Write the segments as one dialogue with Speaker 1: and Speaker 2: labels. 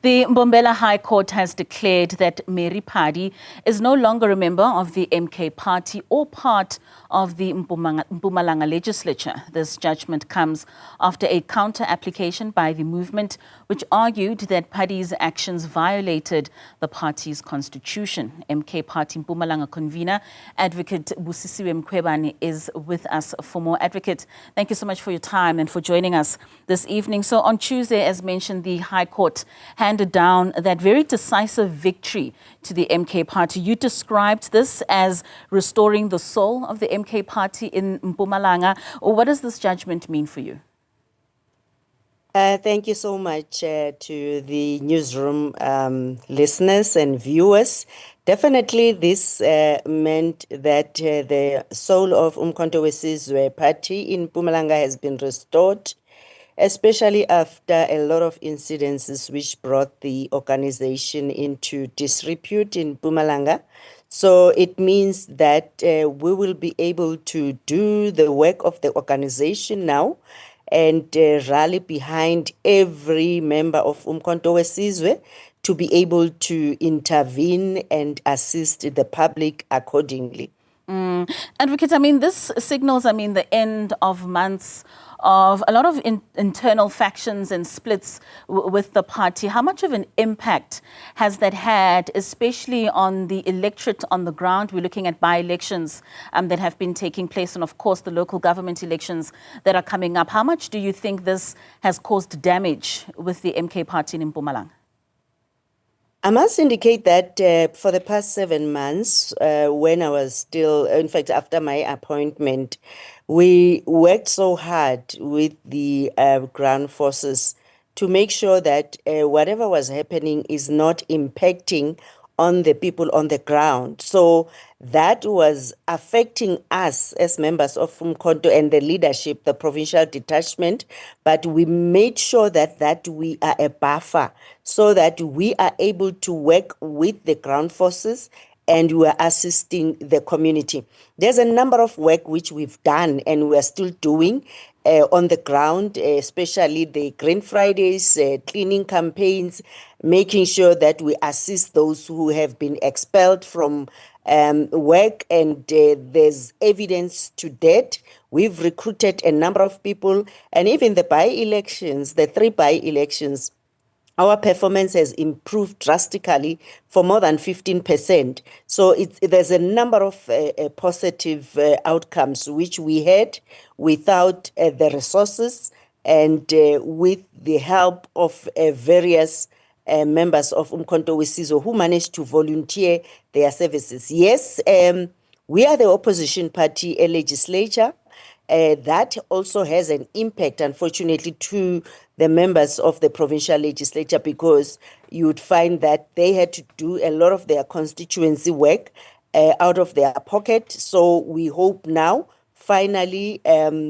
Speaker 1: The Mbombela High Court has declared that Mary Phadi is no longer a member of the MK Party or part of the Mpumalanga legislature. This judgment comes after a counter-application by the movement, which argued that Phadi's actions violated the party's constitution. MK Party Mpumalanga convener, Advocate Busisiwe Mkhwebane, is with us for more. Advocate, thank you so much for your time and for joining us this evening. So on Tuesday, as mentioned, the High Court handed down that very decisive victory to the MK Party. You described this as restoring the soul of the MK Party in Mpumalanga. What does this judgment mean for you?
Speaker 2: Thank you so much to the newsroom listeners and viewers. Definitely this meant that the soul of Umkhonto we Party in Mpumalanga has been restored, especially after a lot of incidences which brought the organization into disrepute in Mpumalanga. So it means that we will be able to do the work of the organization now and rally behind every member of Umkhonto we to be able to intervene and assist the public accordingly.
Speaker 1: Advocate, this signals, the end of months of a lot of internal factions and splits with the party. How much of an impact has that had, especially on the electorate on the ground? We're looking at by-elections that have been taking place and, of course, the local government elections that are coming up. How much do you think this has caused damage with the MK Party in Mpumalanga?
Speaker 2: I must indicate that for the past 7 months, when I was still, in fact, after my appointment, we worked so hard with the ground forces to make sure that whatever was happening is not impacting on the people on the ground. So that was affecting us as members of Umkhonto and the leadership, the provincial detachment, but we made sure that we are a buffer so that we are able to work with the ground forces and we are assisting the community. There's a number of work which we've done and we are still doing on the ground, especially the Green Fridays, cleaning campaigns, making sure that we assist those who have been expelled from work, and there's evidence to that. We've recruited a number of people, and even the by-elections, the 3 by-elections, our performance has improved drastically for more than 15%. So there's a number of positive outcomes which we had without the resources and with the help of various members of Umkhonto we who managed to volunteer their services. Yes, we are the opposition party, a legislature. That also has an impact, unfortunately, to the members of the provincial legislature, because you would find that they had to do a lot of their constituency work out of their pocket. So we hope now, finally,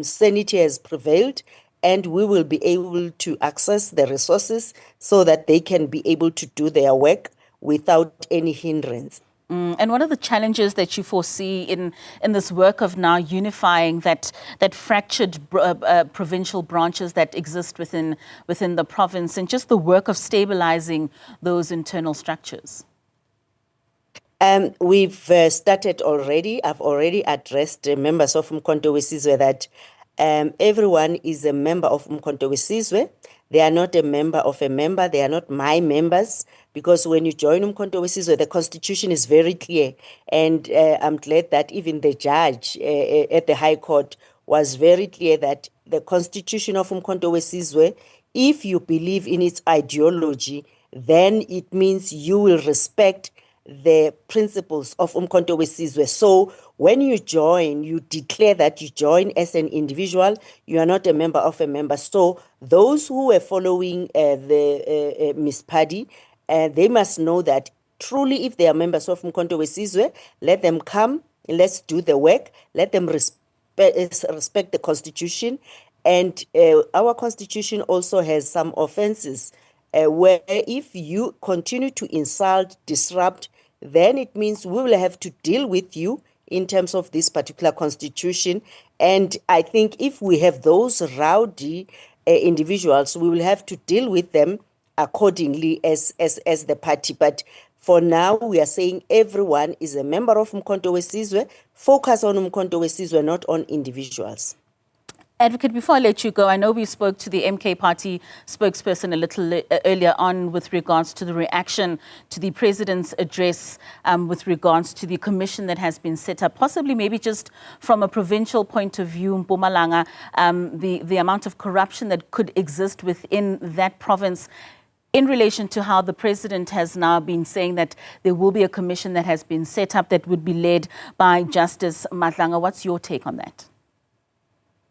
Speaker 2: sanity has prevailed and we will be able to access the resources so that they can be able to do their work without any hindrance.
Speaker 1: And what are the challenges that you foresee in this work of now unifying that fractured provincial branches that exist within the province, and just the work of stabilizing those internal structures?
Speaker 2: We've started already. I've already addressed members of Umkhonto we that everyone is a member of Umkhonto we. They are not a member of a member. They are not my members, because when you join Umkhonto we, the constitution is very clear. And I'm glad that even the judge at the High Court was very clear that the constitution of Umkhonto we, if you believe in its ideology, then it means you will respect the principles of Umkhonto we. So when you join, you declare that you join as an individual. You are not a member of a member. So those who were following the Miss Phadi, they must know that truly, if they are members of Umkhonto we, let them come, let's do the work, let them respect the constitution. And our constitution also has some offenses where if you continue to insult, disrupt, then it means we will have to deal with you in terms of this particular constitution. And I think if we have those rowdy individuals, we will have to deal with them accordingly as the party. But for now, we are saying everyone is a member of Umkhonto weSizwe. Focus on Umkhonto weSizwe, not on individuals.
Speaker 1: Advocate, before I let you go, I know we spoke to the MK Party spokesperson a little earlier on with regards to the reaction to the president's address with regards to the commission that has been set up, possibly maybe just from a provincial point of view, Mpumalanga, the amount of corruption that could exist within that province in relation to how the president has now been saying that there will be a commission that has been set up that would be led by Justice Madlanga. What's your take on that?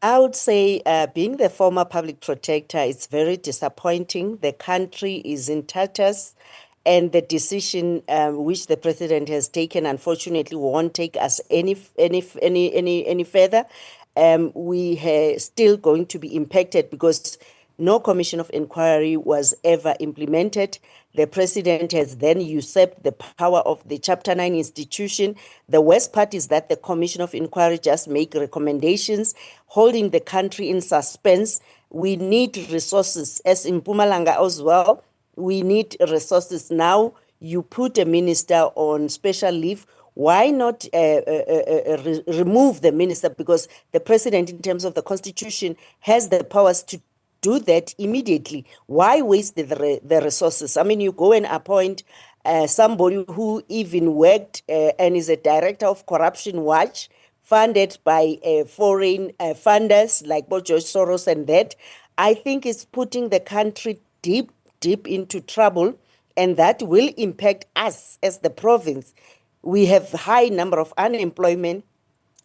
Speaker 2: I would say, being the former public protector, it's very disappointing. The country is in tatters, and the decision which the president has taken, unfortunately, won't take us any further. We are still going to be impacted because no commission of inquiry was ever implemented. The president has then usurped the power of the Chapter 9 institution. The worst part is that the commission of inquiry just make recommendations, holding the country in suspense. We need resources, as in Mpumalanga as well. We need resources. Now you put a minister on special leave. Why not remove the minister? Because the president, in terms of the constitution, has the powers to do that immediately. Why waste the resources? I mean, you go and appoint somebody who even worked and is a director of Corruption Watch, funded by foreign funders like both George Soros and that. I think it's putting the country deep into trouble, and that will impact us as the province. We have high number of unemployment.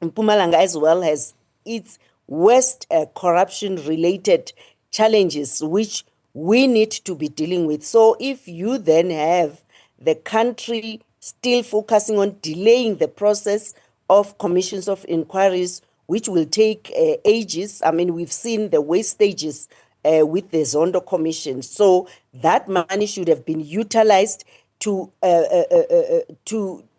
Speaker 2: Mpumalanga as well has its worst corruption-related challenges, which we need to be dealing with. So if you then have the country still focusing on delaying the process of commissions of inquiries, which will take ages. I mean, we've seen the waste stages with the Zondo Commission. So that money should have been utilized to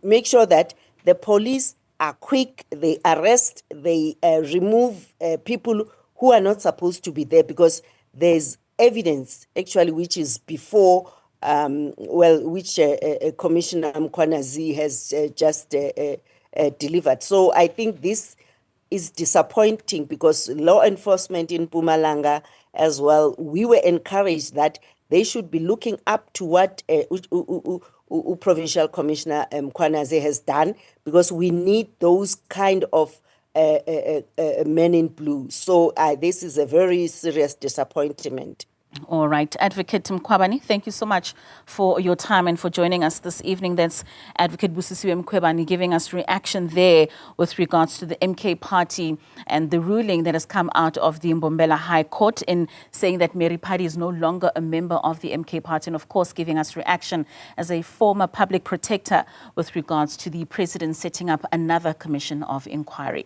Speaker 2: make sure that the police are quick, they arrest, they remove people who are not supposed to be there, because there's evidence actually which is before, which Commissioner Mkhwebane has just delivered. So I think this is disappointing, because law enforcement in Mpumalanga as well, we were encouraged that they should be looking up to what Provincial Commissioner Mkhwebane has done, because we need those kind of men in blue. So this is a very serious disappointment.
Speaker 1: All right. Advocate Mkhwebane, thank you so much for your time and for joining us this evening. That's Advocate Busisiwe Mkhwebane giving us reaction there with regards to the MK Party and the ruling that has come out of the Mbombela High Court in saying that Mary Phadi is no longer a member of the MK Party, and of course giving us reaction as a former public protector with regards to the president setting up another commission of inquiry.